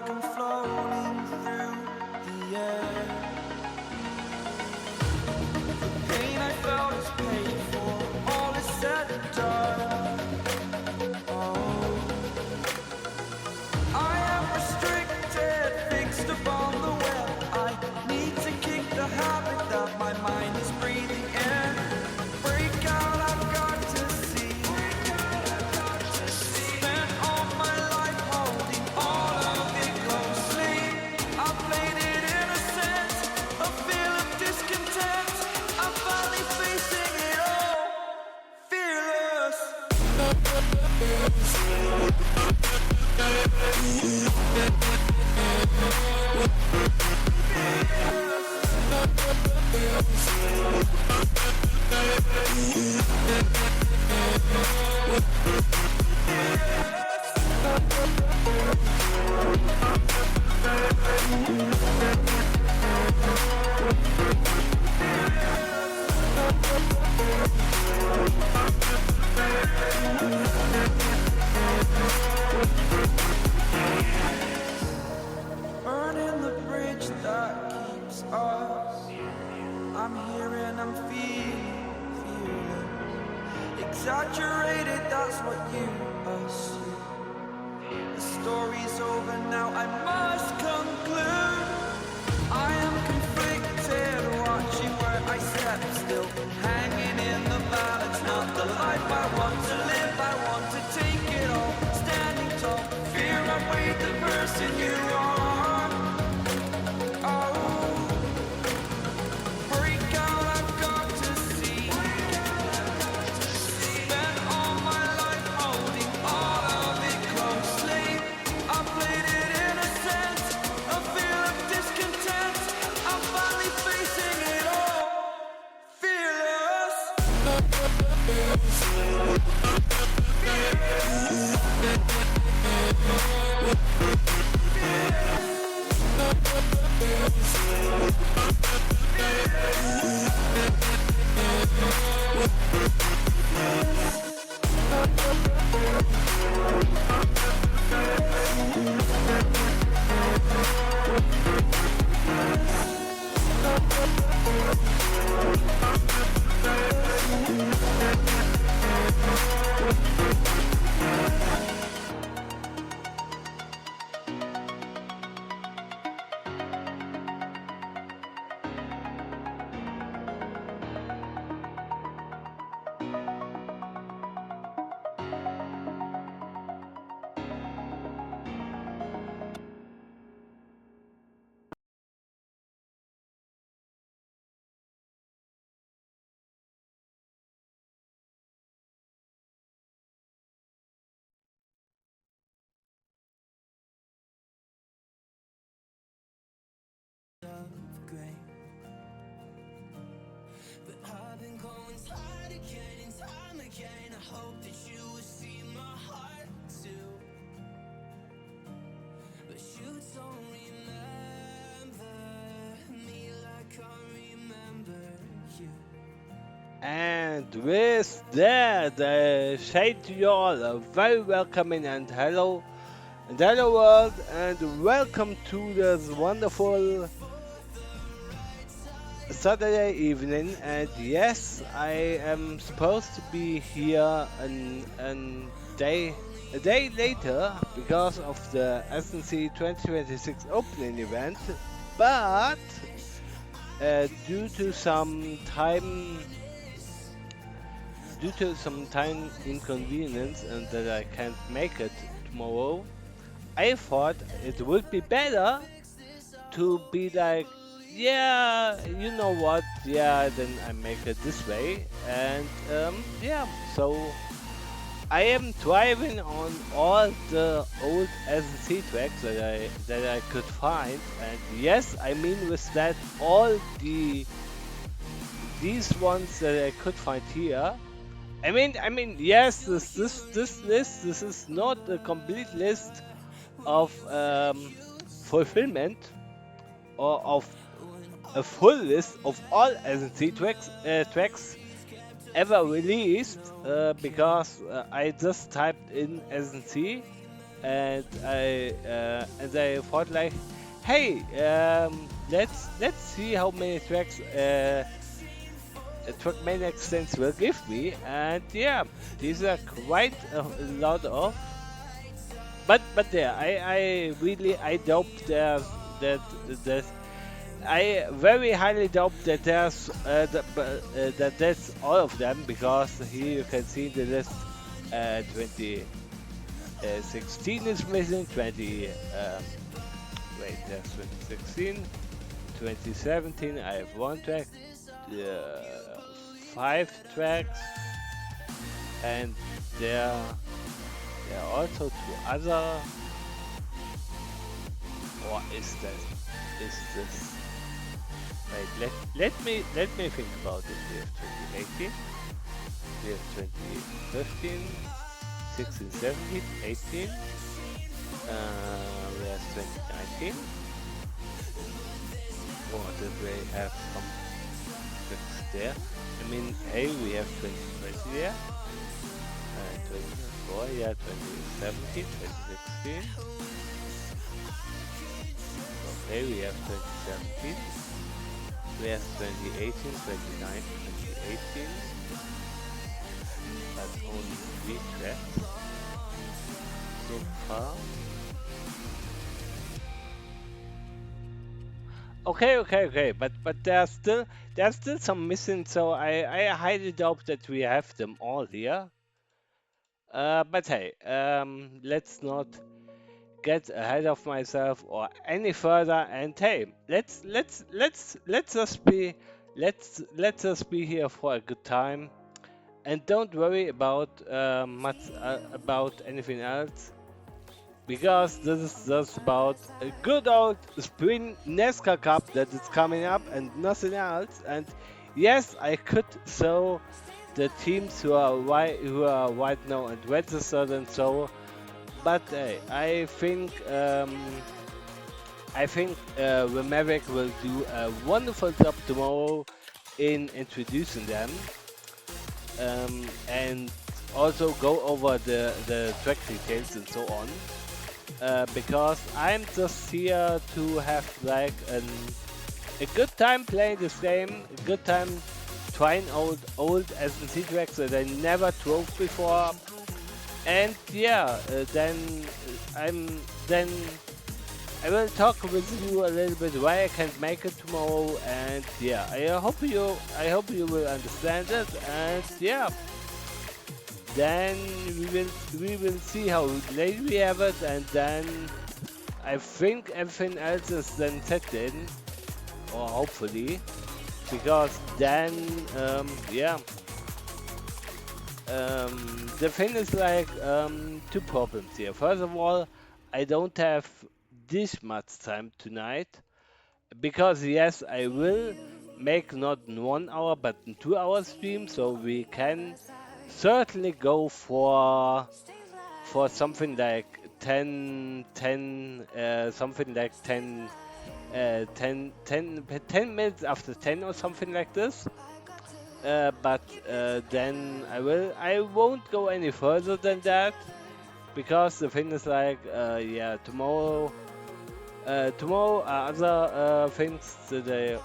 like I'm floating through the air. The pain I felt is paid for, all is said and done. Oh, I am restricted, fixed upon the web. I need to kick the habit that my mind is breathing in. Break out, I've got to see. Spent all my life holding all of it closely. I played it innocent, a feel of discontent. I'm finally facing it all, fearless. Burning the bridge that keeps us. I'm here and I'm feeling exaggerated, that's what you assume. The story's over now, I must conclude. I am conflicted, watching where I step, still hanging in the balance. Not the life I want to live, I want to take it all. Standing tall, fear I weighed the person you are. Oh, break out, I've got to see. Spent all my life holding all of it closely. I played it innocent, a feel of discontent. I'm finally facing it all, fearless. But I've been going tired again and time again. I hope that you will see my heart too. But you don't remember me like I remember you. And with that, I say to you all a very welcoming and hello world, and welcome to this wonderful Saturday evening. And yes, I am supposed to be here a day later because of the SNC 2026 opening event, but due to some time inconvenience and that I can't make it tomorrow, I thought it would be better to be like, yeah, you know what, yeah, then I make it this way. And yeah, so I am driving on all the old SNC tracks that I could find. And yes, I mean with that all these ones that I could find here. I mean, yes, this list, this is not a complete list of fulfillment or of a full list of all SNC tracks ever released, because I just typed in SNC and I thought like, hey, let's see how many tracks Trackmania extents will give me, and yeah, these are quite a lot of. But yeah, I really I doubt that that I very highly doubt that that that's all of them, because here you can see the list. 2016 is missing. 20 wait, there's 2016, 2017. I have one track, five tracks, and there there are also two other. Or is this? Wait, let me think about it. We have 2018, we have 2015, 16, 17, 18. We have 2019. Or did we have some tricks there? I mean, hey, we have 2020 there. 2024, yeah, 2017, 2016. Okay, we have 2017. We have 2018, 2019, 2018. But only three tracks so far. Okay. But there's still some missing, so I highly doubt that we have them all here. But hey, let's not get ahead of myself or any further. And hey, let's just be let's just be here for a good time, and don't worry about much about anything else, because this is just about a good old Spring NASCAR Cup that is coming up and nothing else. And yes, I could show the teams who are white now and registered and so, but I think the Maverick will do a wonderful job tomorrow in introducing them, and also go over the track details and so on. Because I'm just here to have like a good time playing this game, a good time trying out old SNC tracks that I never drove before, and yeah, then I will talk with you a little bit why I can't make it tomorrow, and yeah, I hope you will understand it, and yeah, then we will see how late we have it, and then I think everything else is then set in, or hopefully, because then, yeah, the thing is like two problems here. First of all, I don't have this much time tonight, because yes, I will make not in 1 hour but in 2 hour stream, so we can certainly go for something like 10 minutes after 10 or something like this. But then I won't go any further than that, because the thing is like, yeah, tomorrow are other things today,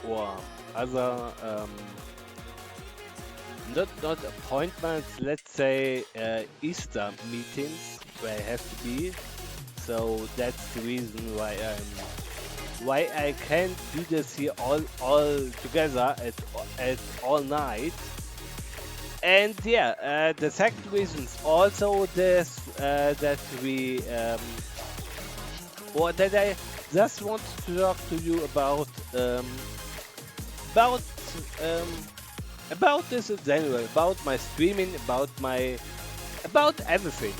or other, not appointments, let's say Easter meetings where I have to be. So that's the reason why I can't do this here all together at all night. And yeah, the second reason is also this, that we or that I just want to talk to you about um, about this in general, about my streaming, about everything.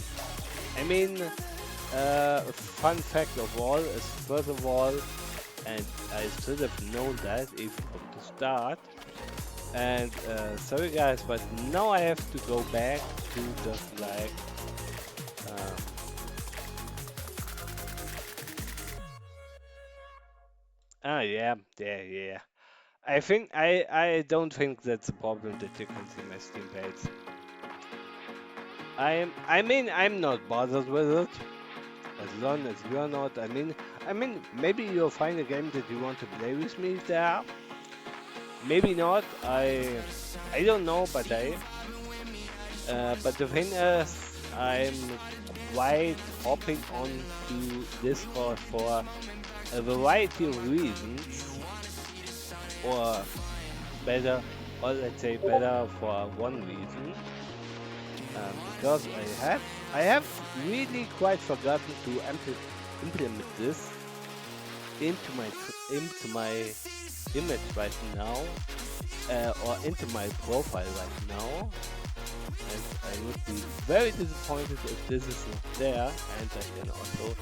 I mean, fun fact of all is, first of all, and I should have known that if from the start. And sorry guys, but now I have to go back to just like, um, yeah. I don't think that's a problem that you can see my Steam page. I'm not bothered with it as long as you're not. I mean, maybe you'll find a game that you want to play with me there. Maybe not. I don't know, but the thing is, I'm quite hopping on to Discord for a variety of reasons, or better, or let's say better for one reason, because I have really quite forgotten to implement this into my image right now, or into my profile right now. And I would be very disappointed if this is not there, and I can also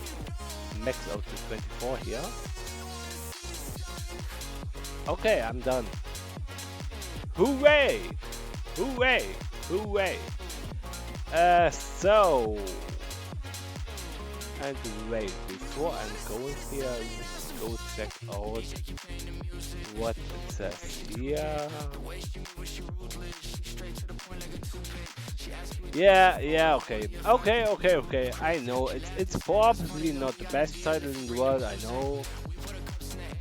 max out to 24 here. Okay, I'm done. Hooray! Hooray! Hooray! So, and wait, before I'm going here, let's go check out what it says here. Yeah, okay. I know it's probably not the best title in the world.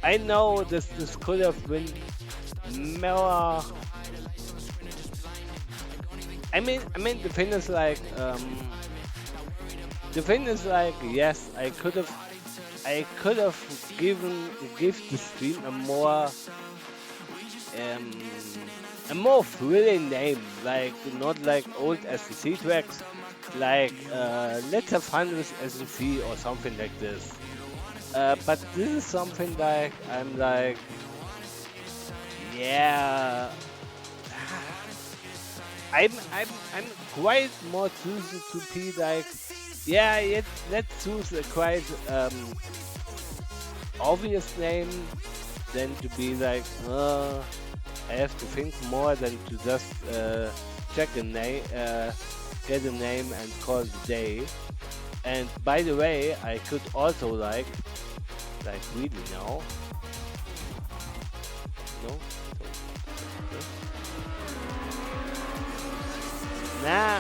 I know this could have been more. I mean, the thing is like, yes, I could have give the stream um, a more thrilling name, like not like old SNC tracks, like let's have fun with SNC or something like this. But this is something like I'm like, yeah, I'm quite more choosing to be like, yeah, let's choose a quite obvious name than to be like, I have to think more than to just check a name, get a name and call it a day. And by the way, I could also like really now, no, nah,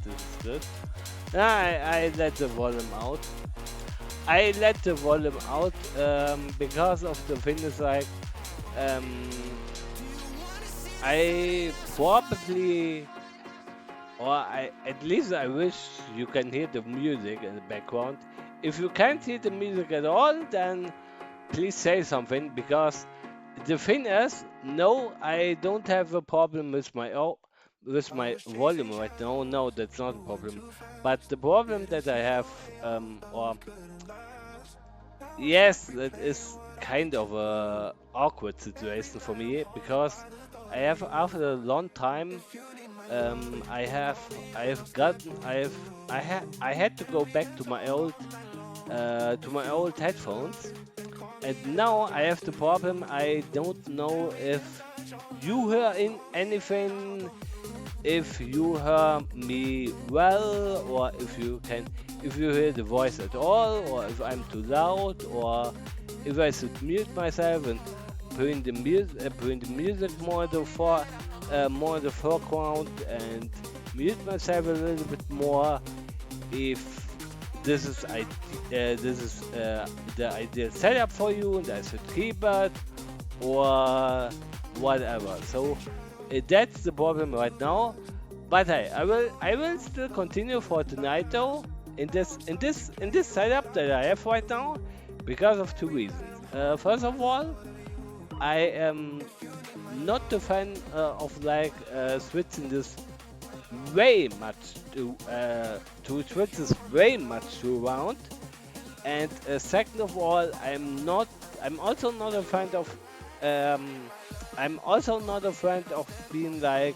this is good. Nah, I let the volume out. I let the volume out because of the thing is like, um, I probably, or at least I wish you can hear the music in the background. If you can't hear the music at all, then please say something, because the thing is, no, I don't have a problem with my volume right now. No, that's not a problem. But the problem that I have, or yes, that is kind of a awkward situation for me, because I have, after a long time, I had to go back to my old headphones, and now I have the problem. I don't know if you hear anything, if you hear me well, or if you hear the voice at all, or if I'm too loud, or if I should mute myself and bring the music more in the foreground, and mute myself a little bit more, if this is the ideal setup for you, and I should keep it, or whatever. So that's the problem right now. But hey, I will still continue for tonight though, in this setup that I have right now, because of two reasons. First of all, I am not a fan of like switching this way much to switch this way much to around. And second of all, I'm also not a friend of um, I'm also not a friend of being like,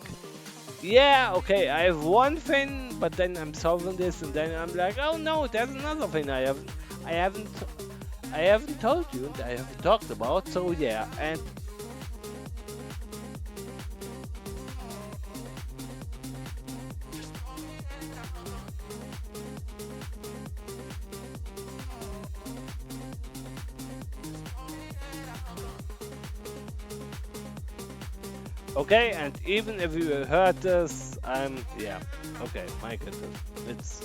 yeah, okay, I have one thing, but then I'm solving this, and then I'm like, oh no, there's another thing I haven't, I haven't told you, and I haven't talked about. So yeah, and okay, and even if you heard this yeah. Okay, my goodness. It's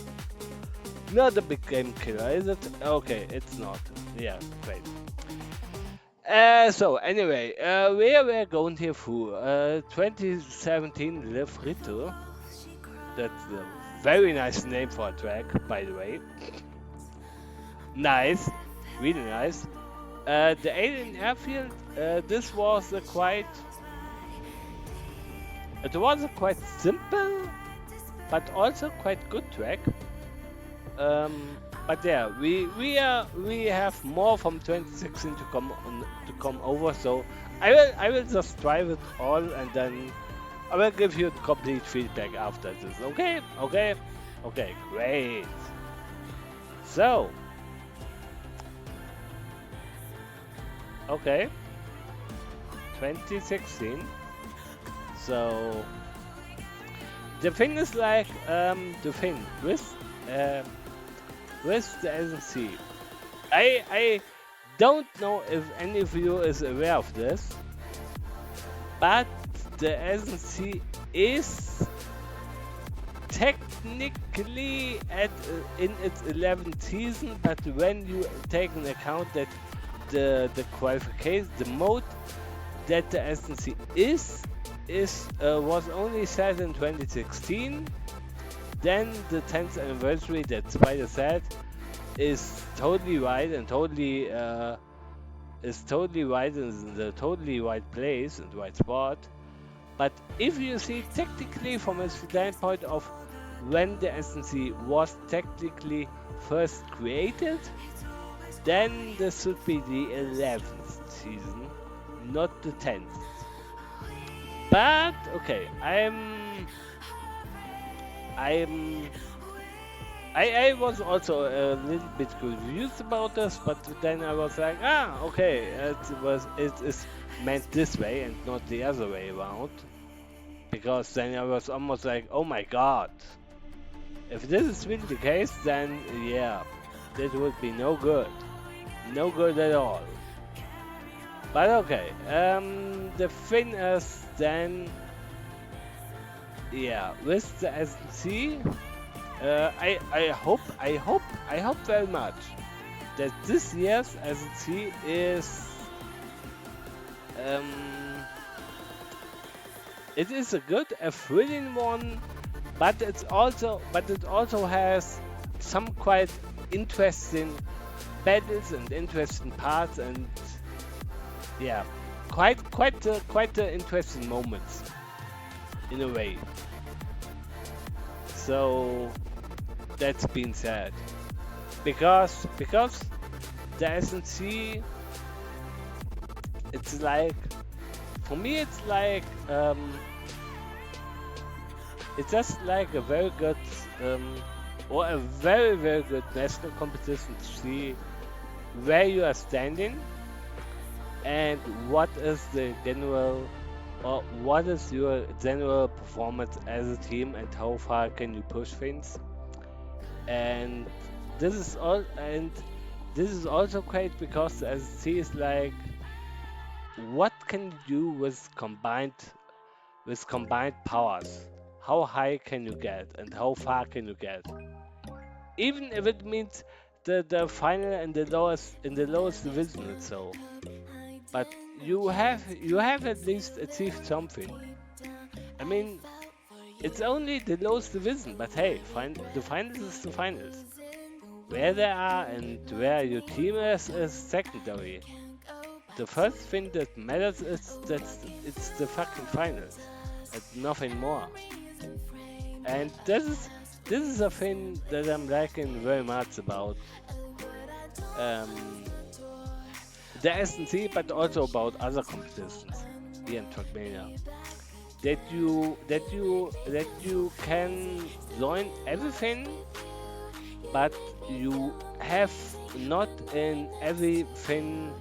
not a big game killer, is it? Okay, it's not. Yeah, great. So anyway, we were going here through 2017 Le Frito. That's a very nice name for a track, by the way. Nice, really nice. The Alien Airfield. This was a quite. It was a quite simple, but also quite good track. But yeah, we have more from 2016 to come over. So I will just try it all and then I will give you complete feedback after this. Okay, okay, okay, great. So okay, 2016. So the thing is like the thing um, with the SNC. I don't know if any of you is aware of this, but the SNC is technically in its 11th season. But when you take into account that the qualification, the mode that the SNC is was only set in 2016. Then the 10th anniversary that Spider said is totally right and totally is totally right in the totally right place and right spot. But if you see technically from a standpoint of when the SNC was technically first created, then this should be the 11th season, not the 10th. But okay, I was also a little bit confused about this, but then I was like, okay, it is meant this way and not the other way around. Because then I was almost like, oh my god, if this is really the case, then yeah, that would be no good, no good at all. But okay, the thing is then, yeah, with the SNC. I hope very much that this year's SNC is it is a good, a thrilling one, but it also has some quite interesting battles and interesting parts and yeah, quite the interesting moments in a way. So that's been said because the SNC, it's like, for me it's like it's just like a very good or a very good national competition to see where you are standing and what is the general or what is your general performance as a team and how far can you push things. And this is all, and this is also great because the SNC is like, what can you do with combined powers? How high can you get and how far can you get? Even if it means the final and the lowest division or so. But you have at least achieved something. I mean, it's only the lowest division, but hey, the finals is the finals. Where they are and where your team is secondary. The first thing that matters is that it's the fucking finals and nothing more. And this is a thing that I'm liking very much about um, the SNC, but also about other competitions here in Trackmania. That you can join everything, but you have not in everything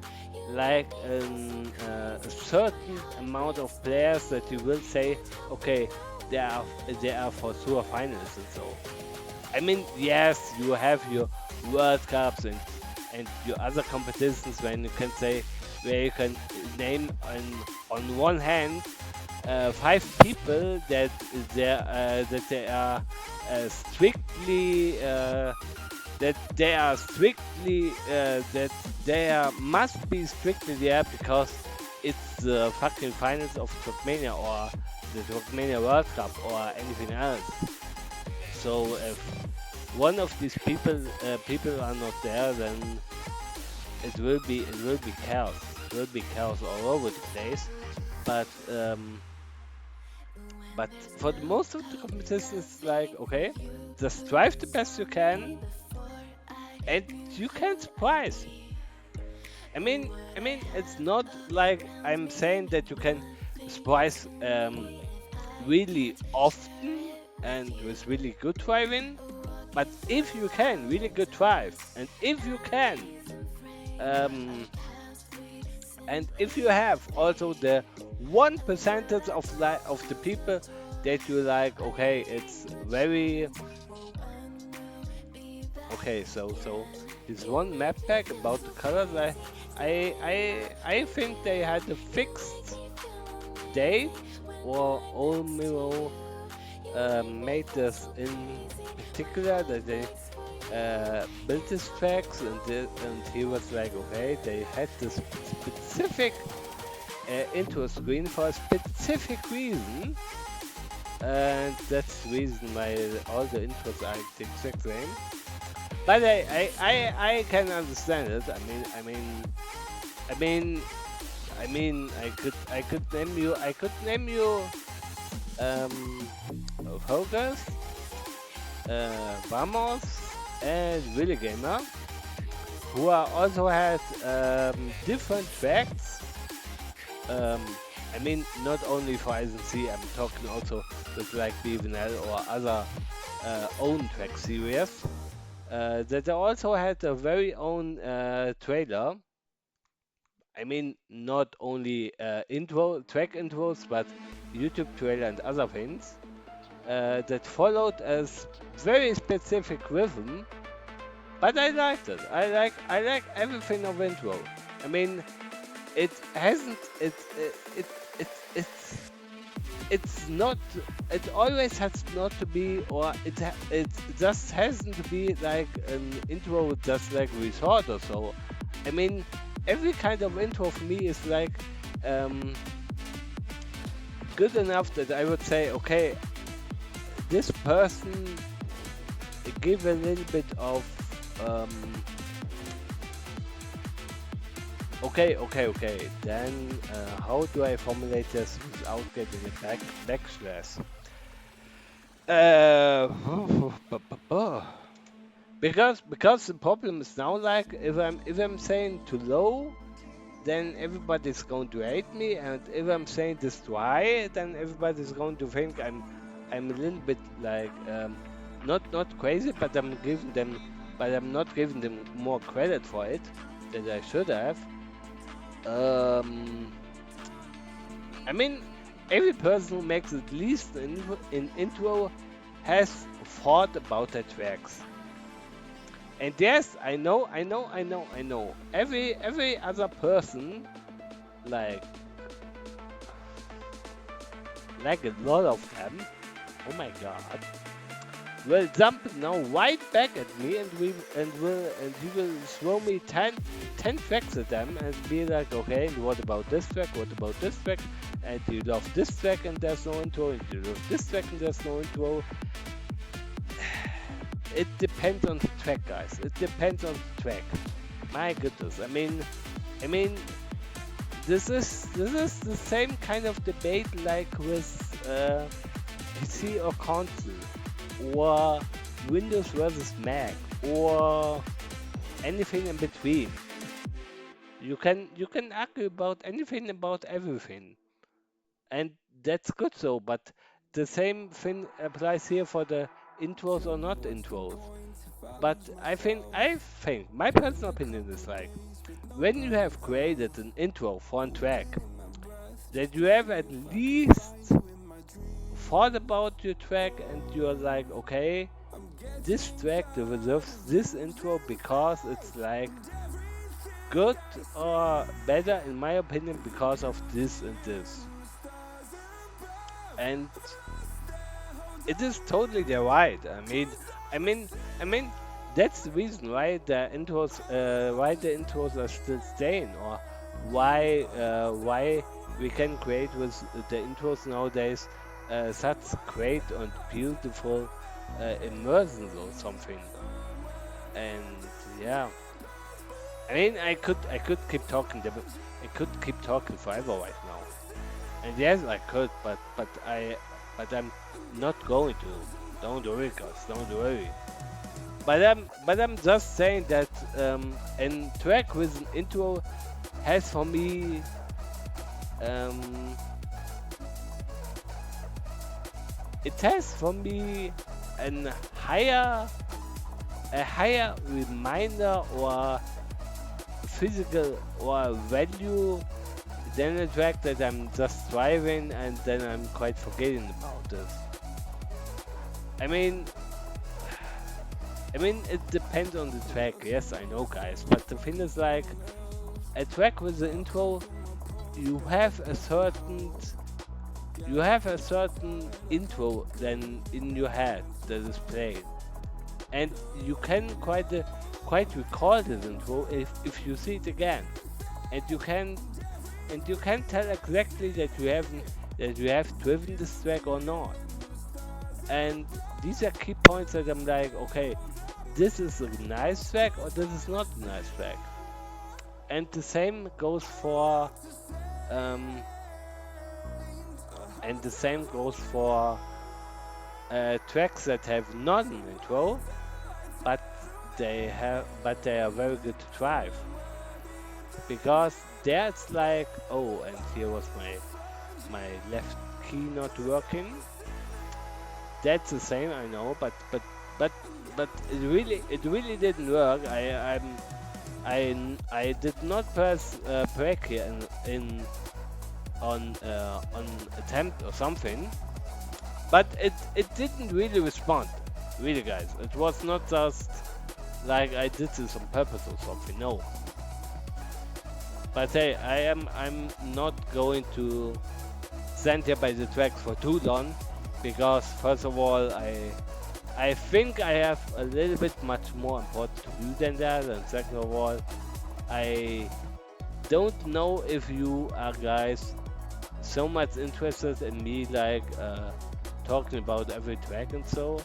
like a certain amount of players that you will say, okay, they are for sure finalists and so. I mean, yes, you have your World Cups and your other competitions when you can say where you can name on one hand five people that they are strictly that they must be strictly there because it's the fucking finals of Trackmania or the Trackmania World Cup or anything else. So if one of these people are not there, then it will be chaos. It will be chaos all over the place. But but for the most of the competition, it's like okay, just strive the best you can, and you can surprise. I mean, it's not like I'm saying that you can surprise really often and with really good driving, but if you can really good drive, and if you can, um, and if you have also the 1% of the people that you like, okay, it's very okay. So this one map pack about the colors, I think they had a fixed date or Olmiro made this in particular that they built these tracks and he was like, okay, they had this specific intro screen for a specific reason, and that's the reason why all the intros are the exact same. But I can understand it. I mean, I could name you Focus, Vamos, and Willy Gamer, who are also had different tracks. Um, not only for SNC, I'm talking also with like BVNL or other own track series. That they also had a very own trailer. Not only track intros, but YouTube trailer and other things that followed a very specific rhythm. But I liked it. I like everything of intro. I mean, it hasn't it it's not. It always has not to be, or it just hasn't to be like an intro, just like resort or so. I mean, every kind of intro for me is like um, good enough that I would say, okay, this person give a little bit of um, okay. Then how do I formulate this without getting a backslash? Uh, because the problem is now like if I'm saying too low, then everybody's going to hate me, and if I'm saying this too high, then everybody's going to think I'm a little bit like not crazy, but I'm not giving them more credit for it that I should have. Um, I mean, every person who makes at least an intro has thought about their tracks. And yes, I know. Every other person, like like a lot of them, oh my god, will jump now right back at me and he will throw me 10 tracks at them and be like, okay, and what about this track? What about this track? And you love this track and there's no intro, and you love this track and there's no intro. It depends on the track, guys. It depends on the track. My goodness. I mean, this is the same kind of debate like with PC or console, or Windows versus Mac, or anything in between. You can argue about anything about everything, and that's good so. But the same thing applies here for the intros or not intros. But I think my personal opinion is like when you have created an intro for a track, that you have at least thought about your track and you're like, okay, this track deserves this intro because it's like good or better in my opinion because of this and this. and it is totally their right. I mean, I mean, that's the reason why the intros are still staying, or why we can create with the intros nowadays such great and beautiful immersions or something. And yeah, I could keep talking, I could keep talking forever right now. And yes, I could, but I'm not going to. Don't worry, guys. Don't worry. But I'm just saying that a track with an intro has for me um, it has for me an higher a higher reminder or physical or value than a track that I'm just driving and then I'm quite forgetting about this. I mean, it depends on the track. Yes, I know, guys. But the thing is, like, a track with the intro, you have a certain, you have a certain intro then in your head that is played, and you can quite recall this intro if you see it again, and you can tell exactly that you have driven this track or not. And these are key points that I'm like, okay, this is a nice track or this is not a nice track. And the same goes for um, tracks that have not an intro, but they are very good to drive because that's like, oh, and here was my left key not working. That's the same, I know, but but it really didn't work. I did not press brake here in on attempt or something, but it didn't really respond. Really, guys, it was not just like I did this on purpose or something. No, but hey, I'm not going to stand here by the tracks for too long because first of all I think I have a little bit much more important to do than that, and second of all I don't know if you are guys so much interested in me like talking about every track and so.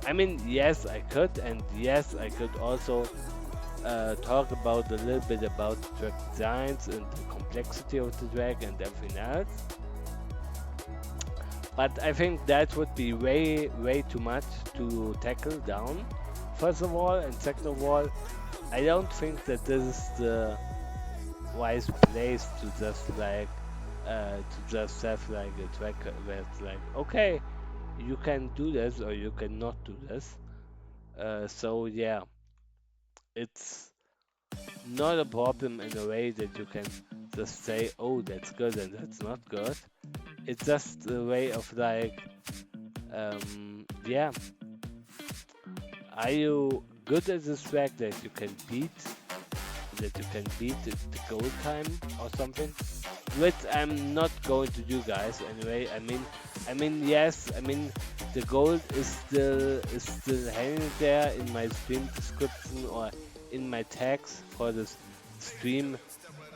I mean, yes, I could, and yes, I could also talk about a little bit about track designs and the complexity of the track and everything else. But I think that would be way too much to tackle down. First of all, and second of all, I don't think that this is the wise place to just have like a track where it's like, okay, you can do this or you cannot do this. So yeah, it's not a problem in a way that you can just say, oh, that's good and that's not good. It's just a way of like, yeah, are you good at this track that you can beat the goal time or something? Which I'm not going to do, guys. Anyway, yes, the gold is still hanging there in my stream description or in my tags for this stream,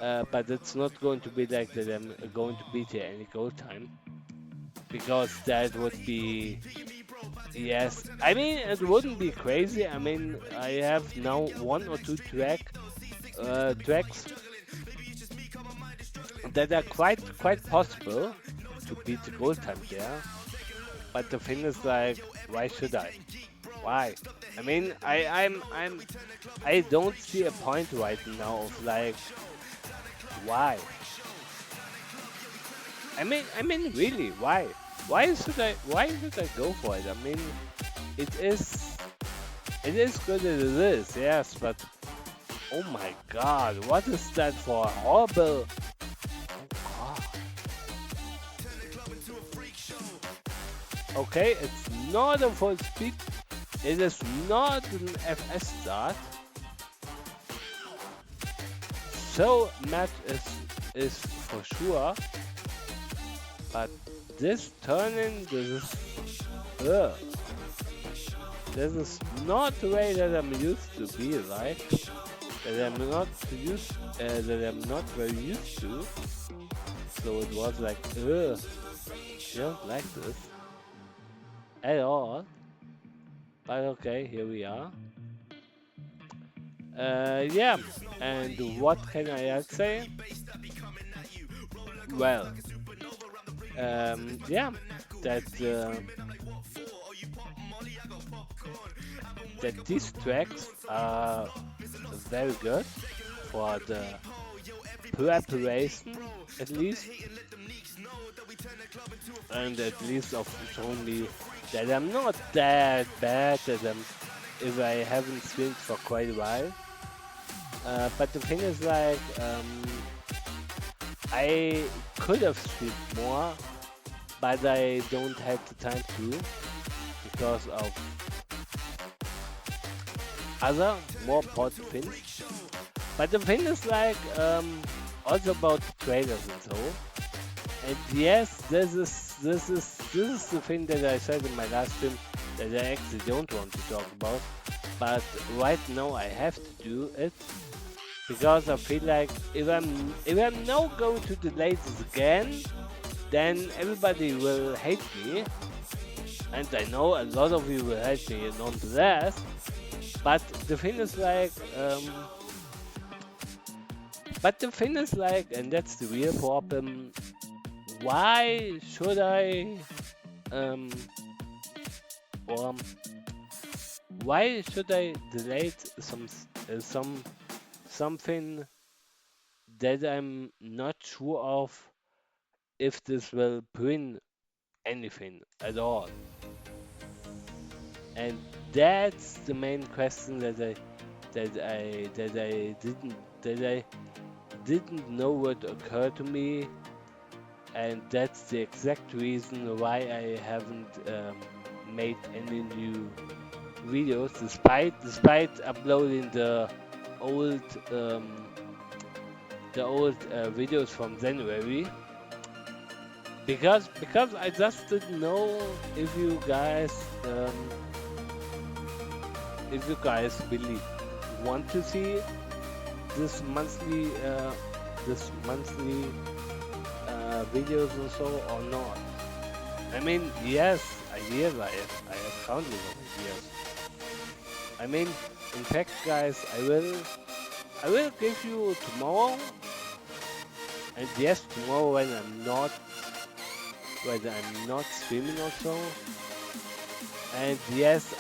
but it's not going to be like that. I'm going to beat here any gold time because that would be, yes. It wouldn't be crazy. I have now one or two tracks that are quite possible to beat the goal time there. But the thing is like, why should I? Why? I don't see a point right now of like, why? Really, why? Why should I go for it? It is it is good as it is, yes, but oh my god, what is that for a horrible? Oh god. Okay, it's not a full speed. It is not an FS start. So match is for sure, but this turning, ugh, this is not the way that I'm used to be, right? That I'm not very used to. So it was like, ugh, I don't like this at all. But okay, here we are. Yeah, and what can I else say? Well, yeah, that that these tracks are very good for the preparation, at least, and at least of showing me that I'm not that bad that if I haven't streamed for quite a while. But the thing is, like, I could have streamed more, but I don't have the time to because of other more important things. But the thing is, like, also about the trailers and so. And yes, this is the thing that I said in my last stream that I actually don't want to talk about. But right now I have to do it because I feel like if I'm now going to delay this again, then everybody will hate me, and I know a lot of you will hate me nonetheless. But the thing is like, and that's the real problem. Why should I, um, or why should I delete something that I'm not sure of if this will bring anything at all? And that's the main question that I didn't know what occurred to me, and that's the exact reason why I haven't made any new videos, despite uploading old um, the old videos from January, because I just didn't know if you guys really want to see this monthly videos or so or not. I mean, yes, ideas I have countless of ideas. I mean, in fact, guys, I will give you tomorrow, and yes, tomorrow when I'm not streaming or so. And yes,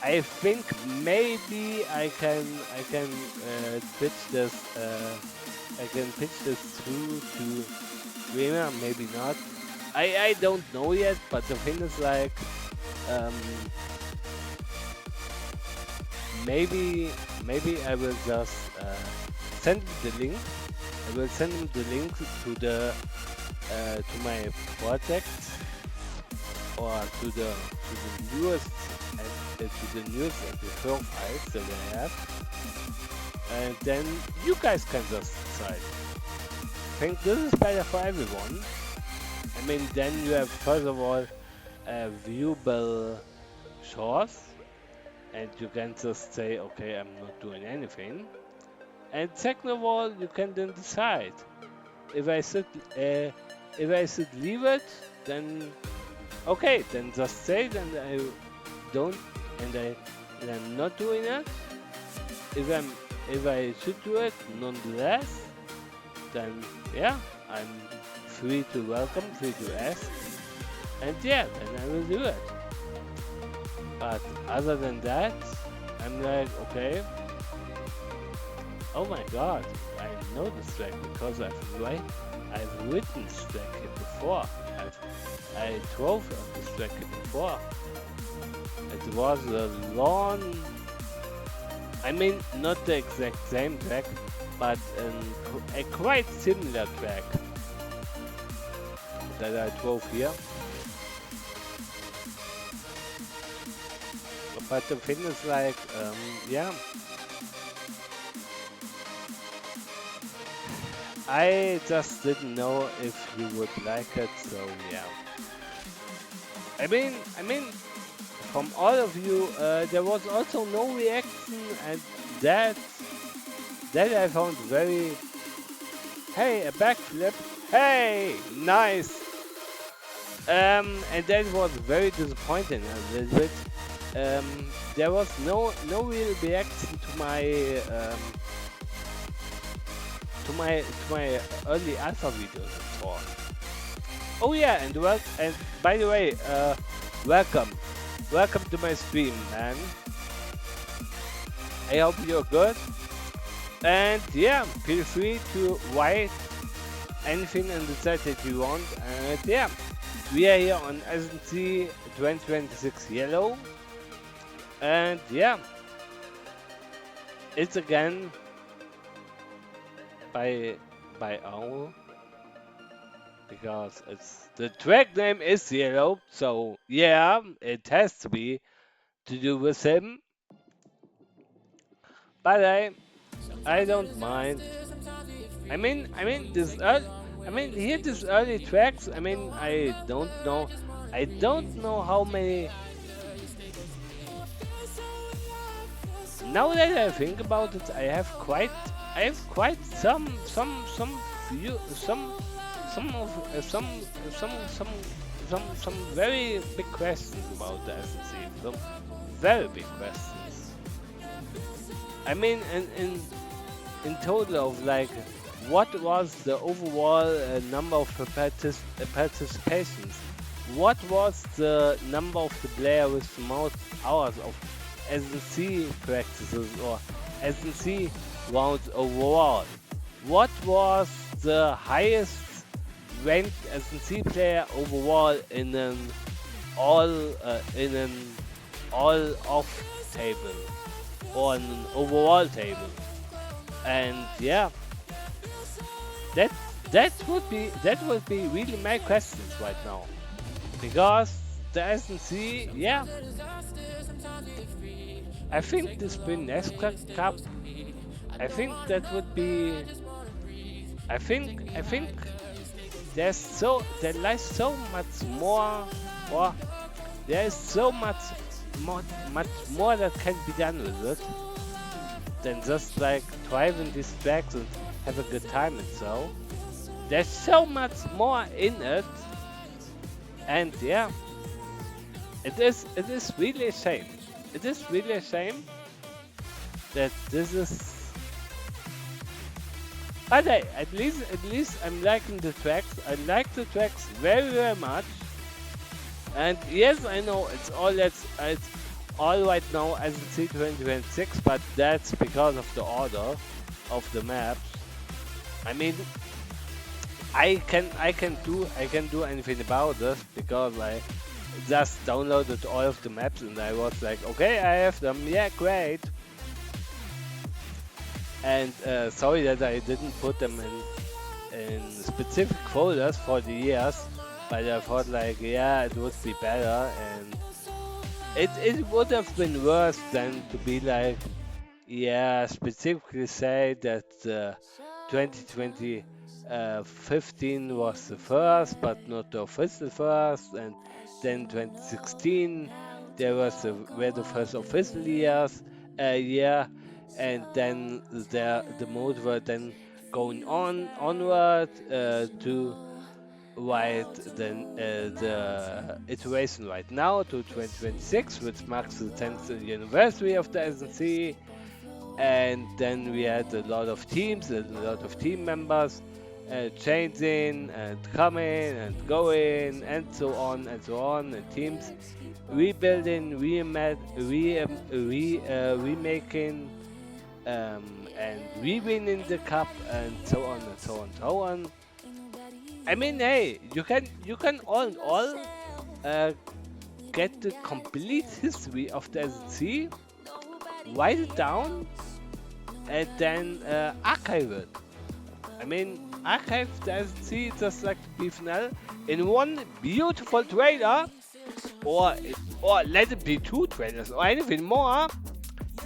I think maybe I can pitch this through to Rena, maybe not. I don't know yet, but the thing is like, um, maybe I will just send him the link. I will send him the link to my project, or to the newest and the film files that I have, and then you guys can just decide. I think this is better for everyone. I mean, then you have first of all a viewable source, and you can just say, okay, I'm not doing anything. And second of all, you can then decide if I should leave it, then okay, then just say then I don't and I'm not doing it. If I should do it nonetheless, then yeah, I'm free to ask, and yeah, then I will do it. But other than that, I'm like, okay, oh my god, I know this track because I've written this track here before. I drove on this track here before. It was a long, I mean, not the exact same track, but a quite similar track that I drove here. But the thing is like, yeah, I just didn't know if you would like it, so yeah. I mean, from all of you, there was also no reaction, and that that I found very. Hey, a backflip. Hey, nice. And that was very disappointing a little bit. There was no real reaction to my early alpha videos and so on. Oh yeah, and by the way, welcome, welcome to my stream, man. I hope you're good. And yeah, feel free to write anything in the chat that you want. And yeah, we are here on SNC 2026 Yellow. And yeah, it's again by Owl because it's the track name is Yellow, so yeah, it has to be to do with him. But I don't mind. I mean this here this early tracks. I mean I don't know how many. Now that I think about it, I have quite some few some of some very big questions about the SNC. Some very big questions. I mean, in total of like, what was the overall number of participations? What was the number of the player with the most hours of SNC practices or SNC rounds overall? What was the highest ranked SNC player overall in an all off table or an overall table? And yeah, that that would be really my questions right now, because the SNC, yeah, I think the Spring Nesca Cup, I think that would be, I think there lies so much more, or there is so much more that can be done with it than just like driving these tracks and have a good time and so. There's so much more in it, and yeah, it is really a shame. It is really a shame that this is. But hey, at least I'm liking the tracks. I like the tracks very much. And yes, I know it's all right now as in C2026, but that's because of the order of the maps. I mean, I can do anything about this because I just downloaded all of the maps and I was like, okay, I have them. Yeah, great. And sorry that I didn't put them in specific folders for the years, but I thought like, yeah, it would be better, and it would have been worse than to be like, yeah, specifically say that 2020 15 was the first, but not the official first, and then 2016 there was were the first official year, and then the mode were then going onward to right then the iteration right now to 2026, which marks the 10th anniversary of the SNC. And then we had a lot of teams, a lot of team members changing and coming and going and so on, and teams rebuilding, remaking, and re-winning the cup, and so on and so on and so on. I mean, hey, you can all in all uh, get the complete history of the SNC, write it down, and then archive it. I mean, archive the SNC just like the BFNL in one beautiful trailer, or or let it be two trailers or anything more,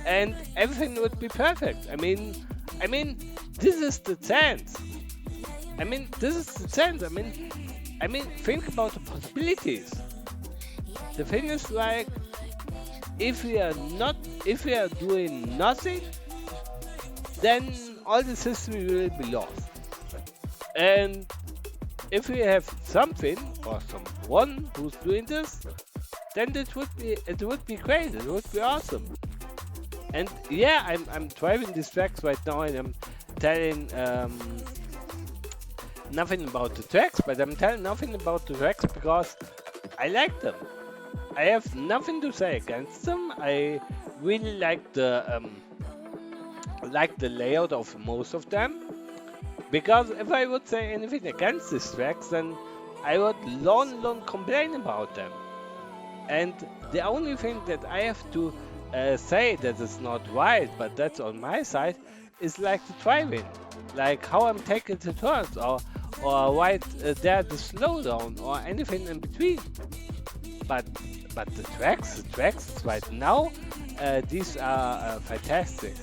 and everything would be perfect. I mean, this is the chance. I mean, this is the sense. I mean, think about the possibilities. The thing is like, if we are not, if we are doing nothing, then all the system will be lost. And if we have something or someone who's doing this, then it would be great. It would be awesome. And yeah, I'm driving these tracks right now, and I'm telling nothing about the tracks, but I'm telling nothing about the tracks because I like them. I have nothing to say against them. I really like the layout of most of them. Because if I would say anything against these tracks, then I would long complain about them. And the only thing that I have to say that is not right, but that's on my side, is like the driving, like how I'm taking the turns, or right there the slowdown, or anything in between. But the tracks right now, these are fantastic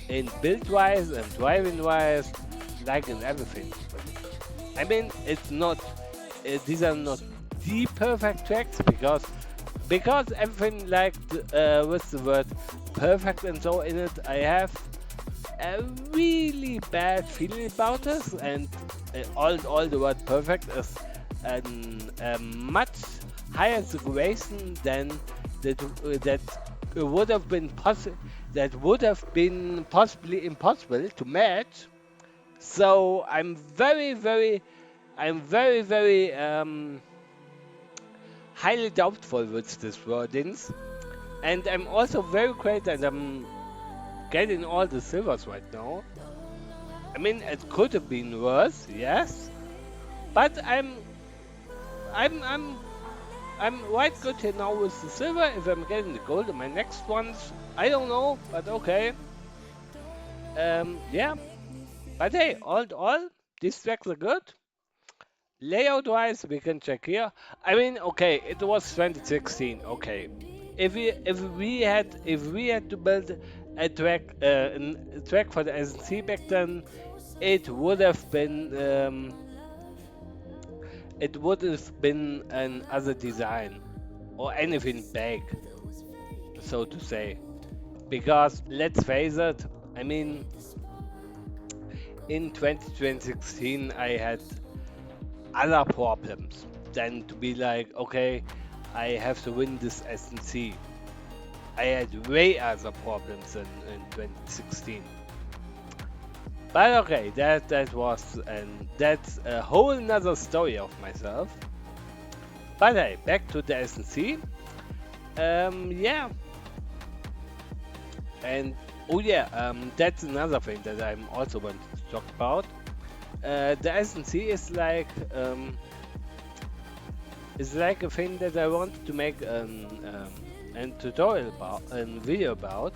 in build wise and driving wise, like in everything. I mean, it's not. These are not the perfect tracks because everything like with the word perfect and so in it, I have a really bad feeling about this, and all the word perfect is a much higher situation than that would have been possibly impossible to match. So I'm very highly doubtful with these wordings, and I'm also very great that I'm getting all the silvers right now. I mean, it could have been worse, yes, but I'm I'm I'm quite good here now with the silver. If I'm getting the gold in my next ones, I don't know, but okay. Yeah, but hey, all in all, these tracks are good. Layout wise, we can check here. I mean, okay, it was 2016. Okay, if we had to build a track for the SNC back then, it would have been another design or anything big, so to say. Because let's face it, I mean, in 2016 I had other problems than to be like, okay, I have to win this SNC. I had way other problems in 2016. But okay, that's a whole nother story of myself. But hey, back to the SNC. Yeah, and oh yeah, that's another thing that I'm also want to talk about. The SNC is like a thing that I wanted to make an tutorial about, a video about.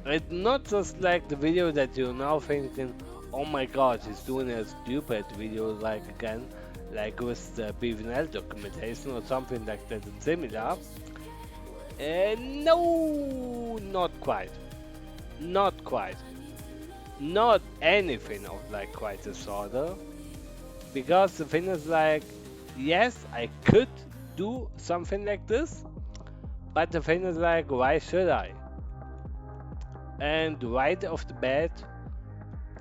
It's not just like the video that you're now thinking, oh my god, he's doing a stupid video like again, like with the BVNL documentation or something like that and similar. No, not quite. Not quite. Not anything of like quite this order. Because the thing is like, yes, I could do something like this, but the thing is like, why should I? And right off the bat,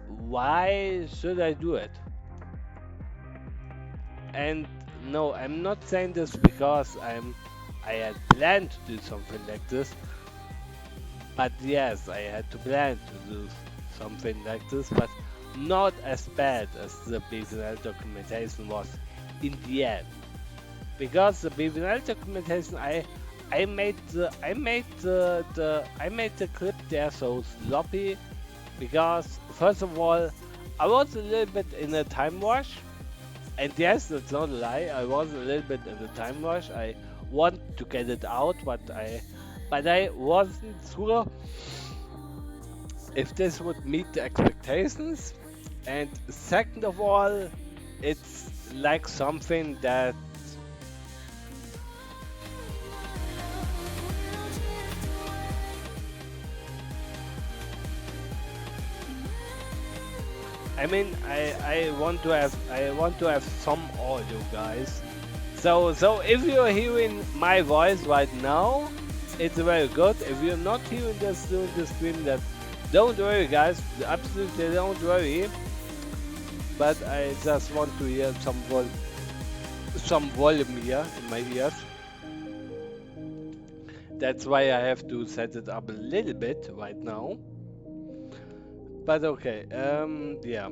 why should I do it? And no, I'm not saying this because I had planned to do something like this, but yes, I had to plan to do something like this, but not as bad as the BVNL documentation was in the end. Because the BVNL documentation, I made the clip there so sloppy because first of all I was a little bit in a time rush, and yes, that's not a lie, I was a little bit in a time rush. I want to get it out, but I wasn't sure if this would meet the expectations. And second of all, it's like something that I mean, I want to have some audio, guys. So if you're hearing my voice right now, it's very good. If you're not hearing this during the stream, that don't worry, guys. Absolutely don't worry. But I just want to hear some volume here in my ears. That's why I have to set it up a little bit right now. But okay, yeah.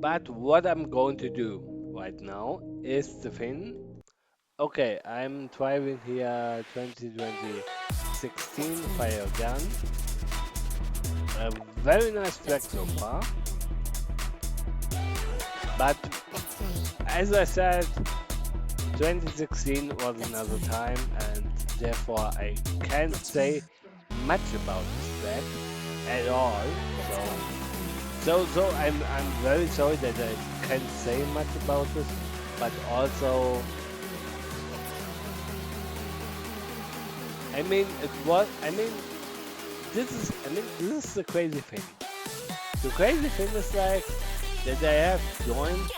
But what I'm going to do right now is the thing. Okay, I'm driving here 2020 16 Fire Gun. A very nice track so far. But as I said, 2016 was another time, and therefore I can't say much about this track at all. So I'm very sorry that I can't say much about this, but also I mean this is the crazy thing. The crazy thing is like that I have joined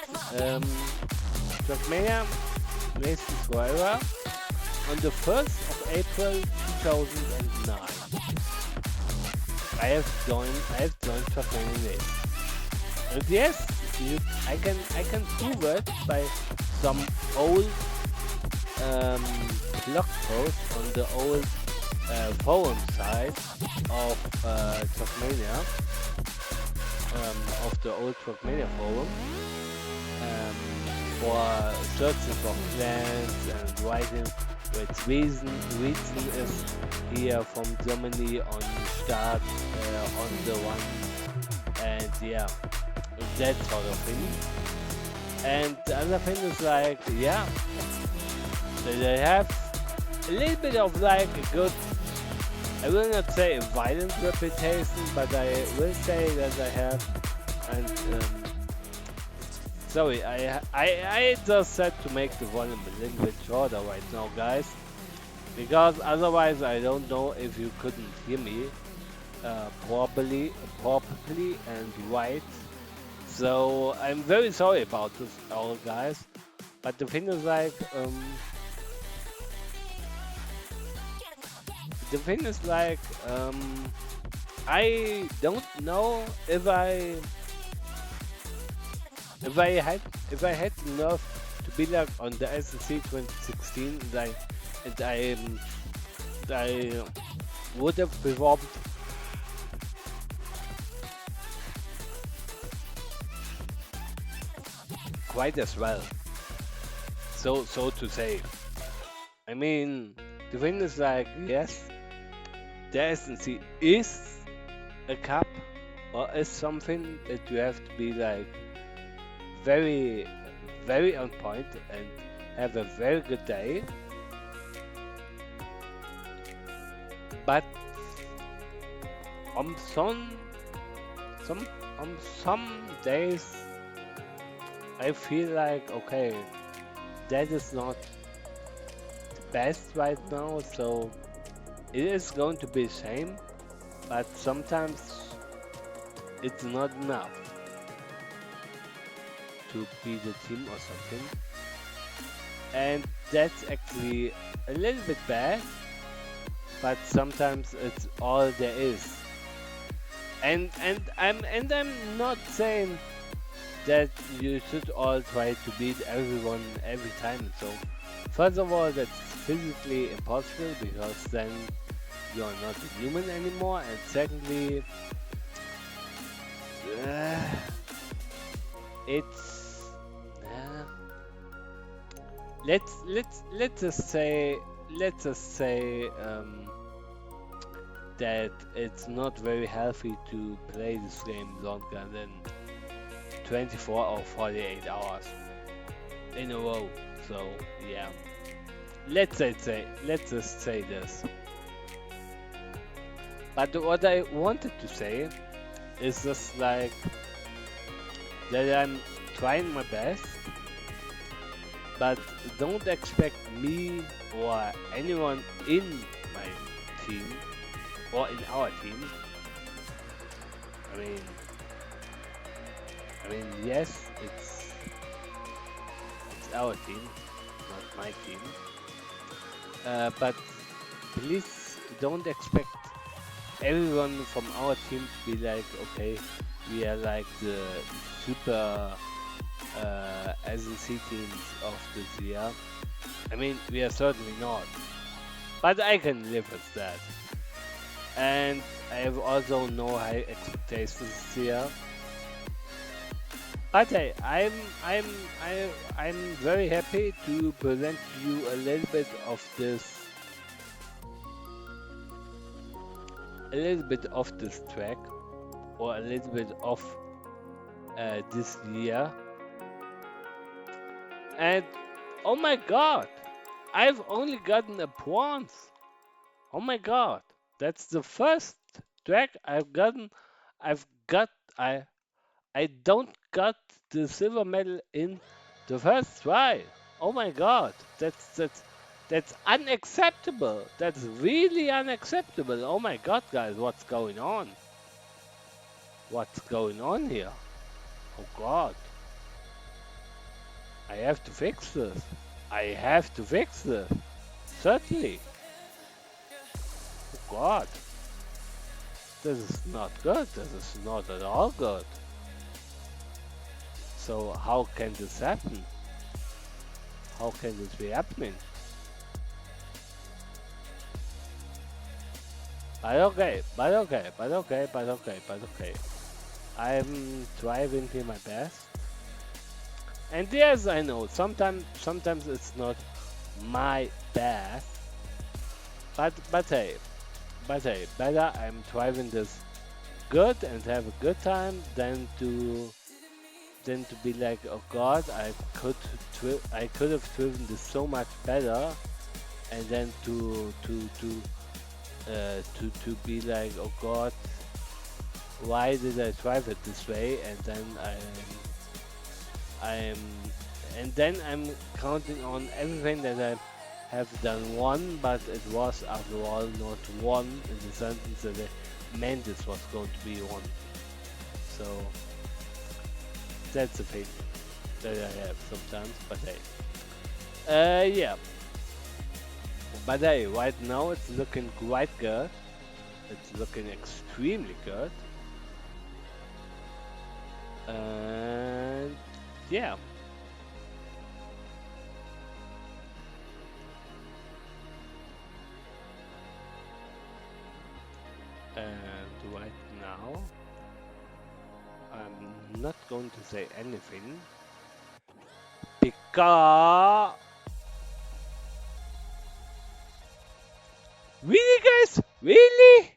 Trackmania Nations Forever on the 1st of April 2009. I have joined Trackmania Nations. And yes, I can prove it by some old blog posts on the old forum site of Trackmania, of the old Trackmania forum, for searching for clans and writing which reason is here from Germany on start on the one, and yeah, that sort of thing. And the other thing is like, yeah, they have a little bit of like a good, I will not say a violent reputation, but I will say that I have. And sorry, I just said to make the volume a little bit shorter right now, guys, because otherwise I don't know if you couldn't hear me properly and right. So I'm very sorry about this all, guys. But the thing is like, I don't know if I had enough to be like on the SNC 2016, and I would have performed quite as well. So to say. I mean, the thing is like, yes, the SNC is a cup or is something that you have to be like very, very on point and have a very good day. But on some days, I feel like, okay, that is not the best right now, so it is going to be a shame, but sometimes it's not enough to be the team or something. And that's actually a little bit bad, but sometimes it's all there is. And I'm not saying that you should all try to beat everyone every time. So first of all, that's physically impossible because then you are not a human anymore. And secondly, it's let's just say that it's not very healthy to play this game longer than 24 or 48 hours in a row. So yeah, let's just say this. But what I wanted to say is just like that I'm trying my best, but don't expect me or anyone in my team or in our team, I mean, I mean, yes, it's our team, not my team. But please don't expect everyone from our team to be like, okay, we are like the super SNC teams of this year. I mean, we are certainly not, but I can live with that. And I have also no high expectations this year. But hey, I'm very happy to present to you a little bit of this track, or a little bit of this year. And oh my god, I've only gotten a bronze. Oh my god, that's the first track I've gotten. I've got I don't got the silver medal in the first try. Oh my god, that's unacceptable. That's really unacceptable. Oh my god, guys, what's going on? What's going on here? Oh god, I have to fix this. I have to fix this. Certainly. Oh god, this is not good. This is not at all good. So how can this happen? How can this be happening? But okay. I'm trying to my best. And yes, I know, sometimes it's not my best. But hey, better I'm driving this good and have a good time than to be like, oh god, I could have driven this so much better, and then to be like, oh god, why did I drive it this way? And then I'm I'm counting on everything that I have done one, but it was after all not one in the sentence that I meant this was going to be one. So that's the thing that I have sometimes, but hey. Yeah. But hey, right now it's looking quite good. It's looking extremely good. And yeah. And right now, I'm not going to say anything because really, guys, really,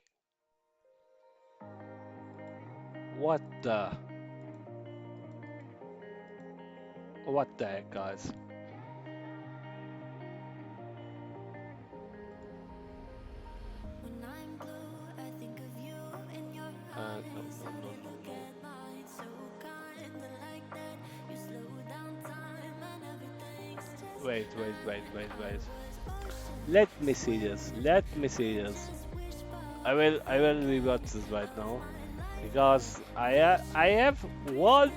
what the heck, guys? No. Wait. Let me see this. Let me see this. I will rewatch this right now because I have one.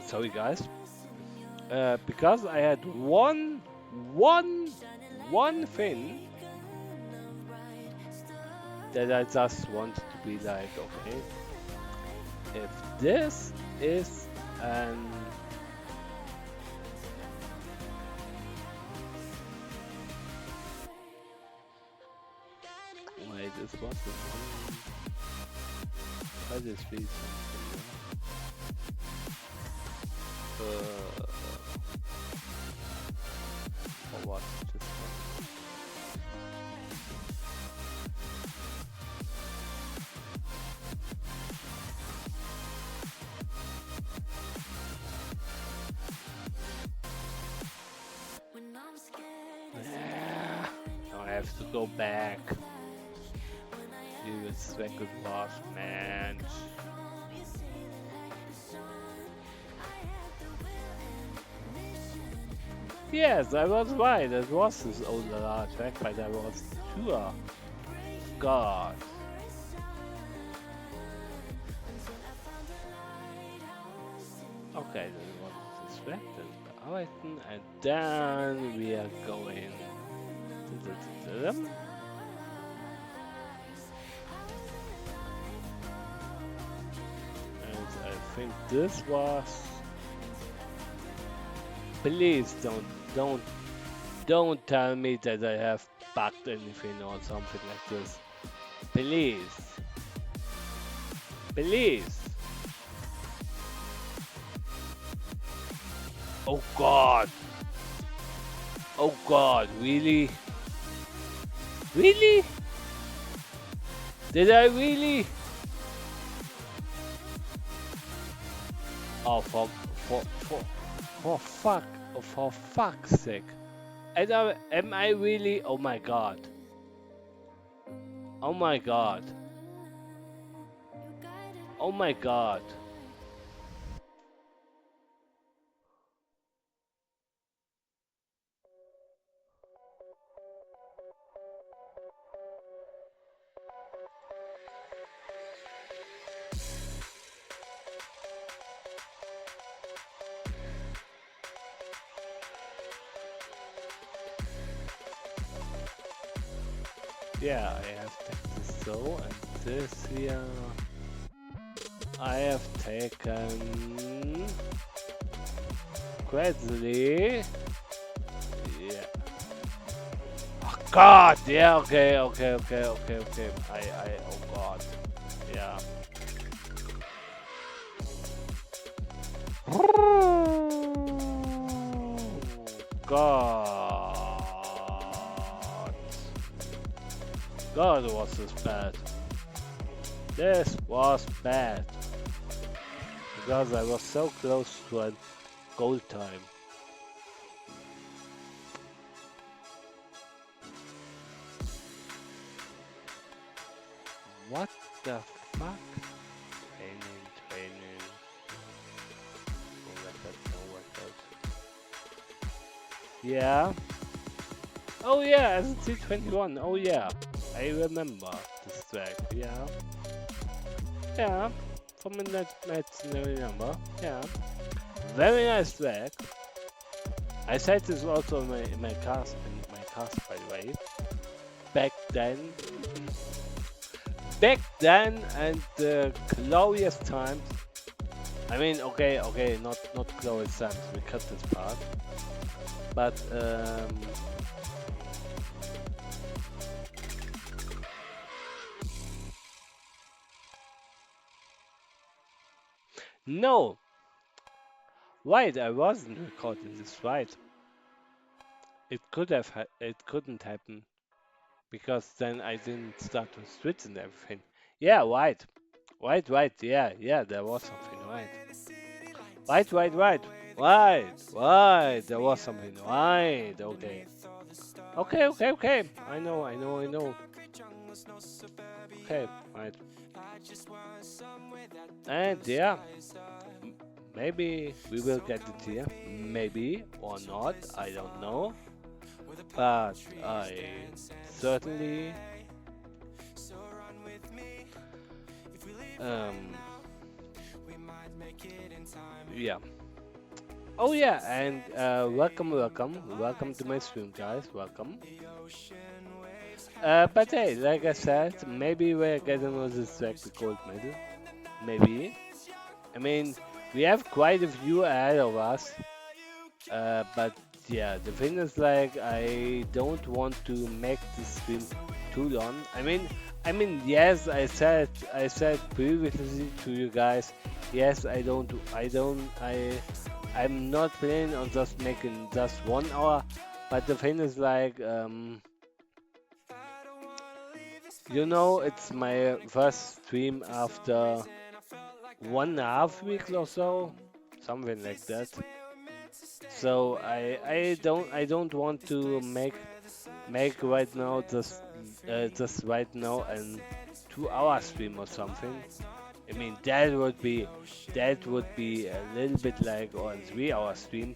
Sorry, guys. Because I had one, one thing that I just wanted to be like, okay, if this is an wait, this was the one. Why this be something? Or what? Just one. Yeah. Now I have to go back. See this record was, man. Yes, I was right. It was this old track, but I was sure. God. Okay, then we want this back, then bearbeiten, and then we are going. And I think this was. Please don't tell me that I have bugged anything or something like this. Please, please. Oh God, oh God, really, really? Did I really? Oh for fuck, oh, for fuck's sake. Am I really? Oh my God. Oh my God. Oh my God. Yeah, I have taken this so and this here. I have taken gradually. Yeah. Oh God. Yeah. Okay. Okay. Okay. Okay. Okay. Oh God. Yeah. God. God, was this bad? This was bad because I was so close to a goal time. What the fuck? Training. No record, no record. Yeah. Oh yeah, SNC 21. Oh yeah. I remember this track. Yeah. Yeah. From a net, I remember. Yeah. Very nice track. I said this also in my cast, by the way. Back then. Back then and the glorious times. I mean, okay, not glorious times. We cut this part, but no, right. I wasn't recording this right. It couldn't happen because then I didn't start to switch and everything. Yeah, right. Yeah. There was something right. Right. There was something right. Okay. I know. Okay, right. And yeah, maybe we will get it here. Maybe or not. I don't know. But I certainly um yeah. Oh yeah, and welcome to my stream, guys. Welcome. But hey, like I said, maybe we're getting on this track the gold medal. Maybe. I mean, we have quite a few ahead of us. But yeah, the thing is like I don't want to make this stream too long. Yes, I said previously to you guys. Yes, I'm not planning on just making just 1 hour. But the thing is like it's my first stream after 1.5 weeks or so, something like that. So I don't want to make right now just right now an 2 hour stream or something. I mean that would be a little bit like, or a 3 hour stream.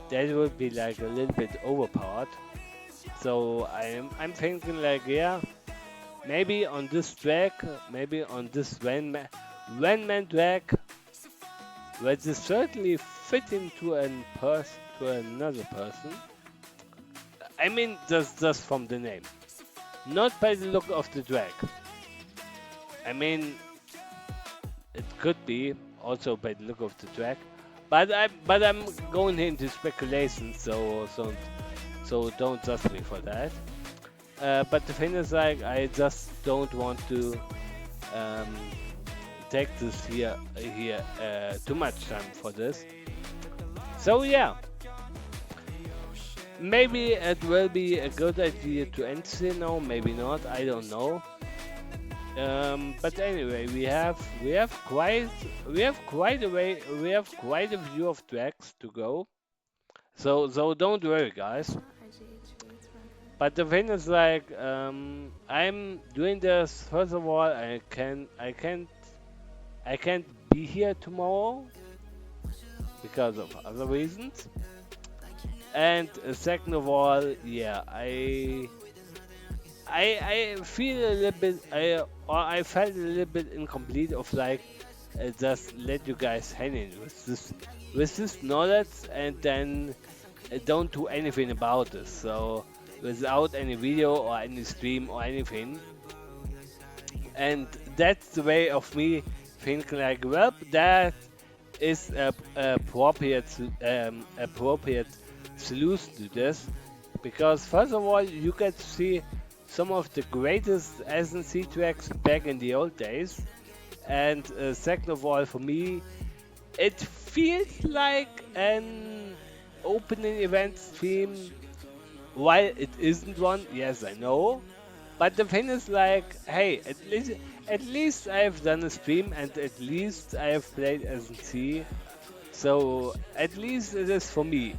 That would be like a little bit overpowered. So I'm thinking like, yeah, maybe on this track, maybe on this one man track, but is certainly fitting to to another person. I mean, just from the name, not by the look of the drag. I mean, it could be also by the look of the drag, but I'm going into speculation, so don't judge me for that. But the thing is, like, I just don't want to um, take this here too much time for this. So yeah, maybe it will be a good idea to end here now. Maybe not. I don't know. But anyway, we have quite a few of tracks to go. So don't worry, guys. But the thing is, like, I'm doing this. First of all, I can't be here tomorrow because of other reasons. And second of all, yeah, I feel a little bit I felt a little bit incomplete of, like, just let you guys hang in with this knowledge, and then don't do anything about this. So without any video or any stream or anything, and that's the way of me thinking, like, well, that is a appropriate solution to this, because first of all you get to see some of the greatest SNC tracks back in the old days, and second of all, for me, it feels like an opening event stream. While it isn't one, yes, I know, but the thing is, like, hey, at least I've done a stream, and at least I have played SNC, so at least it is for me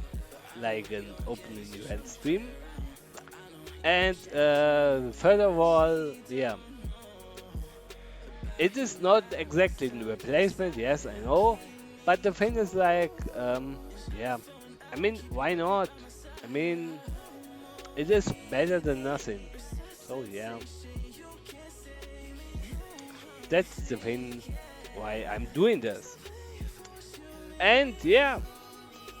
like an opening event stream. And furthermore, yeah, it is not exactly the replacement, yes, I know, but the thing is, like, yeah, I mean, why not? I mean, it is better than nothing. So yeah, that's the thing why I'm doing this. And yeah,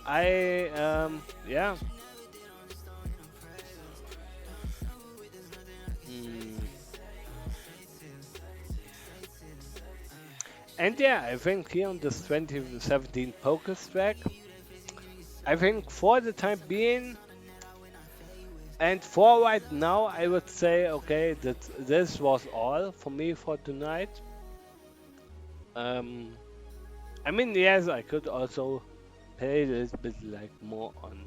yeah. Mm. And yeah, I think here on this 2017 Focus track, I think for the time being and for right now, I would say, okay, that this was all for me for tonight. Um, I mean, yes, I could also play a little bit like more on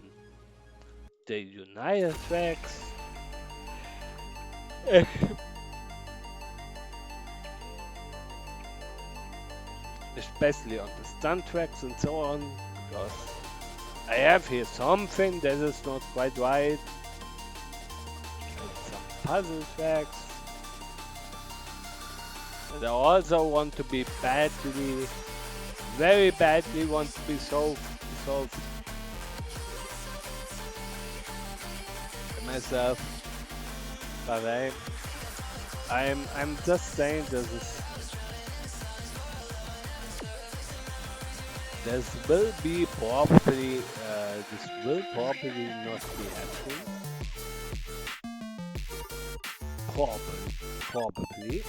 the United tracks, especially on the stunt tracks and so on, because I have here something that is not quite right, and some puzzle tracks that I also want to be badly, very badly want to be solved myself. But I'm just saying this will probably not be happening. Probably.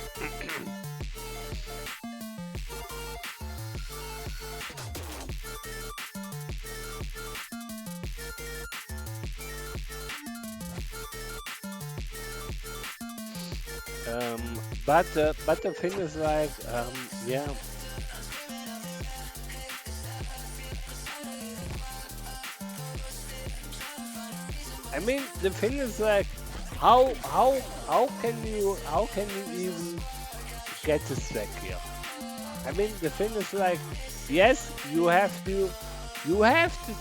But the thing is, like, yeah. I mean, the thing is, like, how can you even get this track here? I mean, the thing is, like, yes, you have to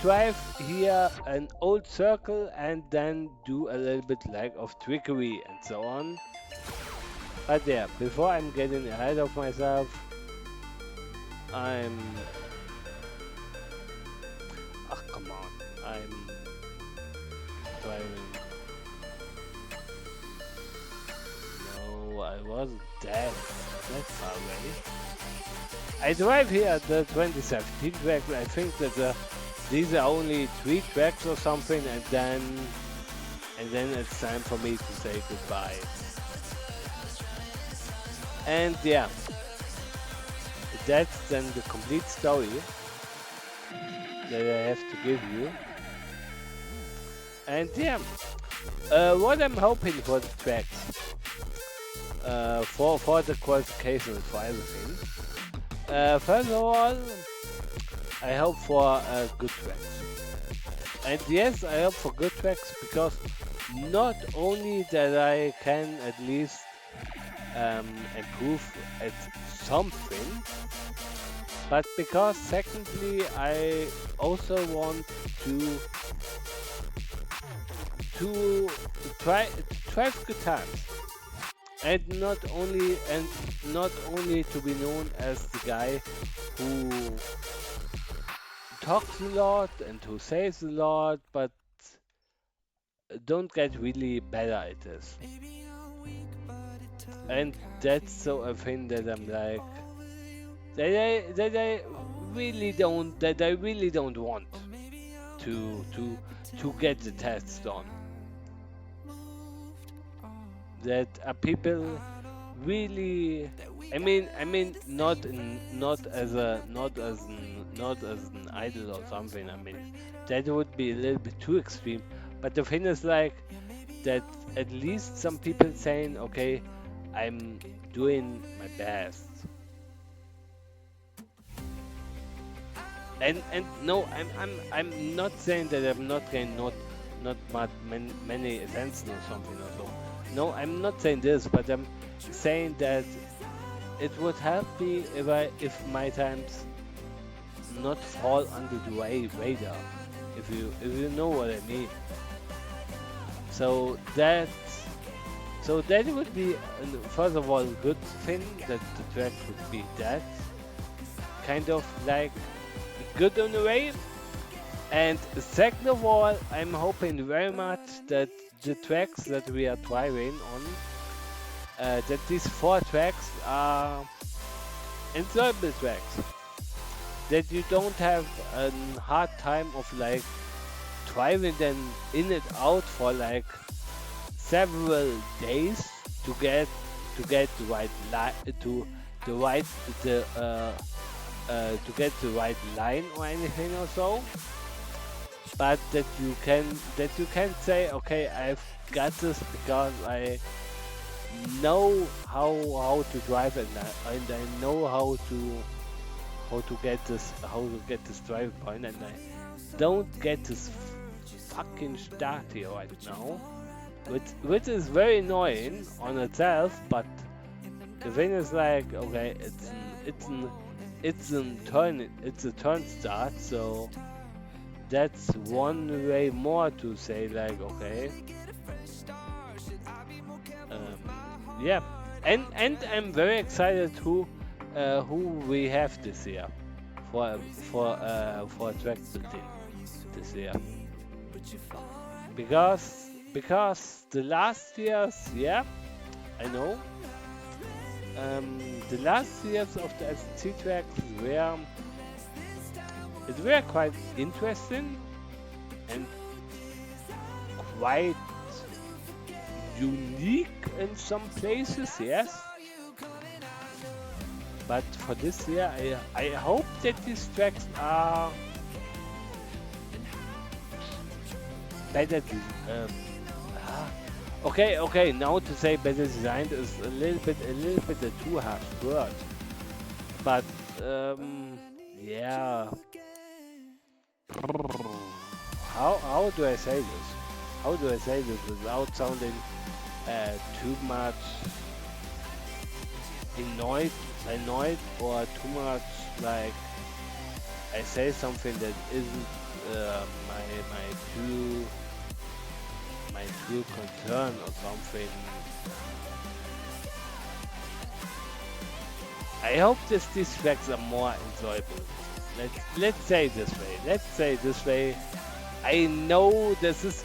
drive here an old circle and then do a little bit like of trickery and so on. But yeah, before I'm getting ahead of myself, I'm come on, I'm driving. No, I wasn't that far away. I drive here at the 2017 track. I think that these are only 3 tracks or something, and then it's time for me to say goodbye. And yeah, that's then the complete story that I have to give you. And yeah, what I'm hoping for the tracks, for the qualifications, for everything. First of all, I hope for good tracks. And yes, I hope for good tracks because not only that I can at least improve at something, but because secondly I also want to try good times, and not only to be known as the guy who talks a lot and who says a lot, but don't get really better at this. And that's so a thing that I'm like that I really don't want to get the tests done. That people really, I mean not as an idol or something. I mean that would be a little bit too extreme. But the thing is like that at least some people saying, okay, I'm doing my best. And no, I'm not saying that I'm not getting not many attention or something or so. No, I'm not saying this, but I'm saying that it would help me if my times not fall under the radar, if you know what I mean. So that would be first of all a good thing that the track would be that kind of like good on the way. And second of all, I'm hoping very much that the tracks that we are driving on, that these 4 tracks are enjoyable tracks. That you don't have a hard time of like driving them in and out for like several days to get the right the right the to get the right line or anything or so, but that you can say, okay, I've got this because I know how to drive and I know how to get this driving point, and I don't get this fucking start here right now, which is very annoying on itself. But the thing is like, okay, it's a turn start, so that's one way more to say like, okay, yeah, and I'm very excited who we have this year for track building this year, because the last years, yeah, I know, the last years of the SNC tracks were quite interesting and quite unique in some places, yes. But for this year, I hope that these tracks are better. Okay. Now to say better designed is a little bit a too harsh word. But yeah. How do I say this? How do I say this without sounding too much annoyed or too much like I say something that isn't my true concern or something. I hope these tracks are more enjoyable. Let's say this way. I know this is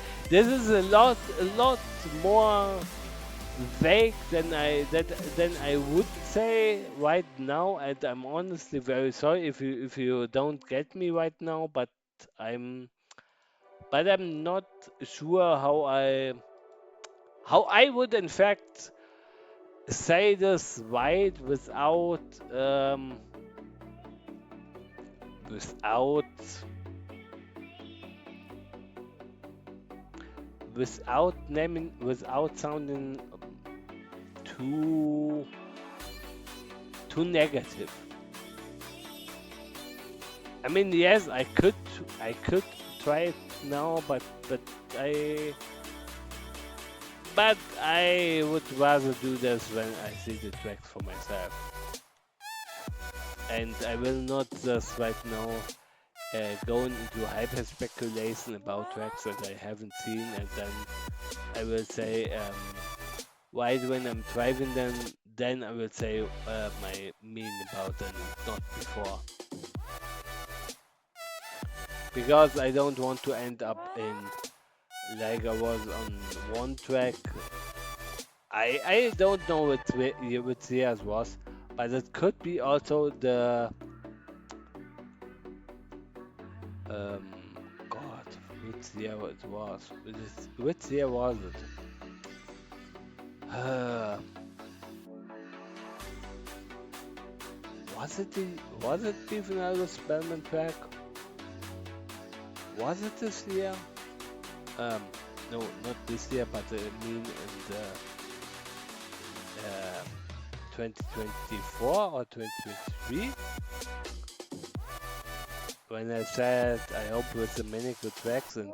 a lot more vague than I would say right now, and I'm honestly very sorry if you don't get me right now, I'm I'm not sure how I would in fact say this right um without without sounding too too negative. I mean, yes, I could try it now, I but I would rather do this when I see the tracks for myself, and I will not just right now going into hyper speculation about tracks that I haven't seen, and then I will say right when I'm driving them, then I will say my meaning about them, not before, because I don't want to end up in like I was on one track. I don't know what theirs was, but it could be also the um God, which year it was. Which year was it? Was it the Fernando Spellman track? Was it this year? Um, no, not this year, but I mean in the 2024 or 2023, when I said I hope with the many good tracks, and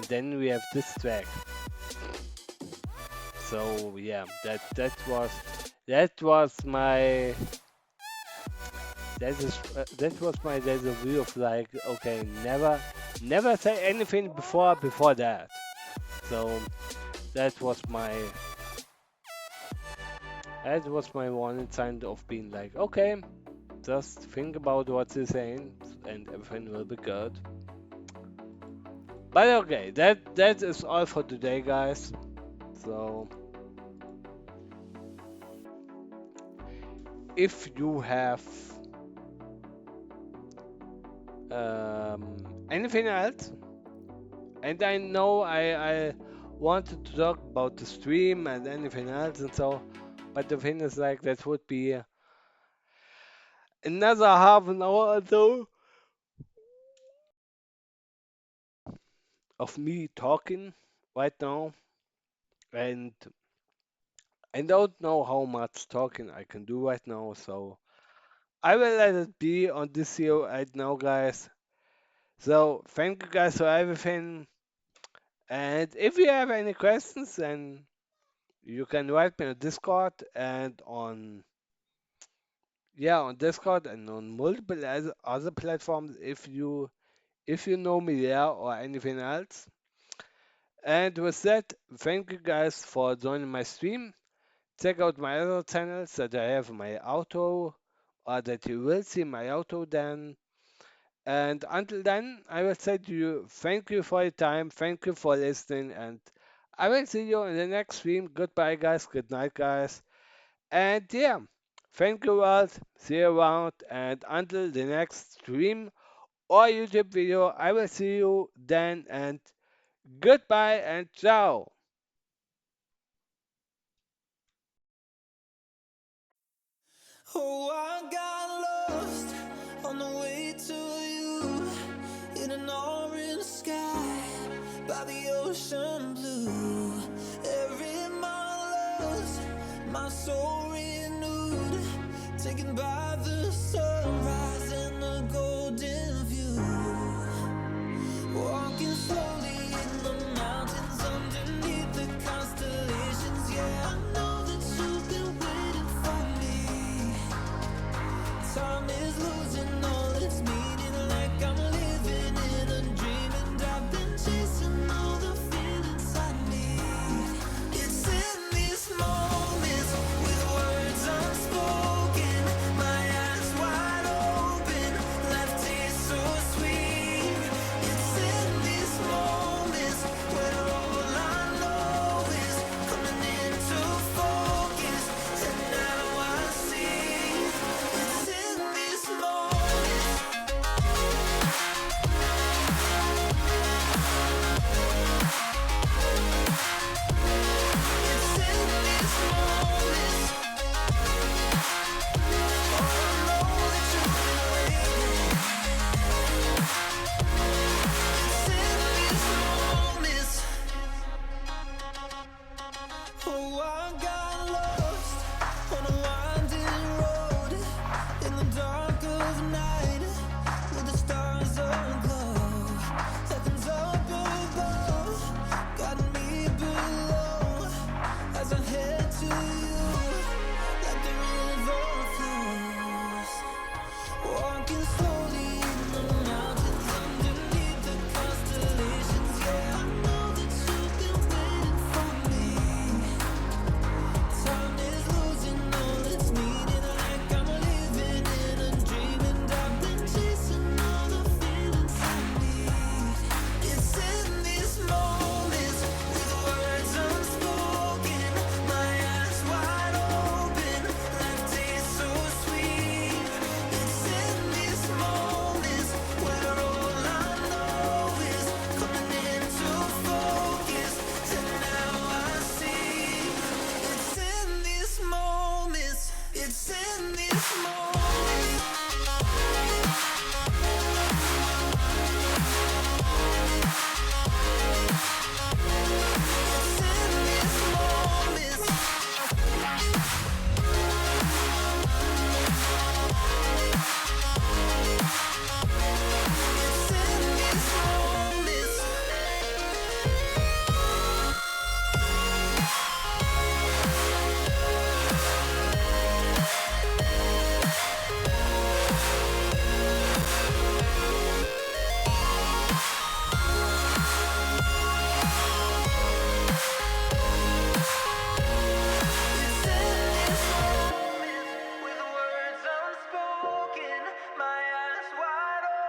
then we have this track. So yeah, that was my that was my deja vu of like, okay, never say anything before that. So that was my that was my warning sign of being like, okay, just think about what they're saying and everything will be good. But okay, that is all for today, guys. So if you have anything else, and I know I wanted to talk about the stream and anything else and so, but the thing is like that would be another half an hour or so of me talking right now, and I don't know how much talking I can do right now, so I will let it be on this here right now, guys. So thank you guys for everything, and if you have any questions, then you can write me on Discord and on Discord and on multiple other platforms if you know me there or anything else. And with that, thank you guys for joining my stream. Check out my other channels that I have my auto, or that you will see my auto then. And until then, I will say to you, thank you for your time, thank you for listening, and I will see you in the next stream. Goodbye, guys. Good night, guys. And yeah, thank you all. See you around. And until the next stream or YouTube video, I will see you then. And goodbye and ciao. Oh, I got lost on the way to you in an orange sky by the ocean blue. Every mile lost, my soul renewed, taken by the sunrise and the golden view. Walking slowly in the mountains underneath the constellations. Yeah, I know that you've been waiting for me. Time is losing all its meaning, like I'm living in a dream, and I've been chasing all the feelings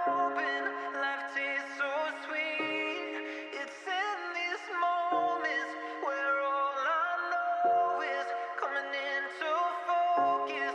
open, life tastes so sweet. It's in these moments where all I know is coming into focus.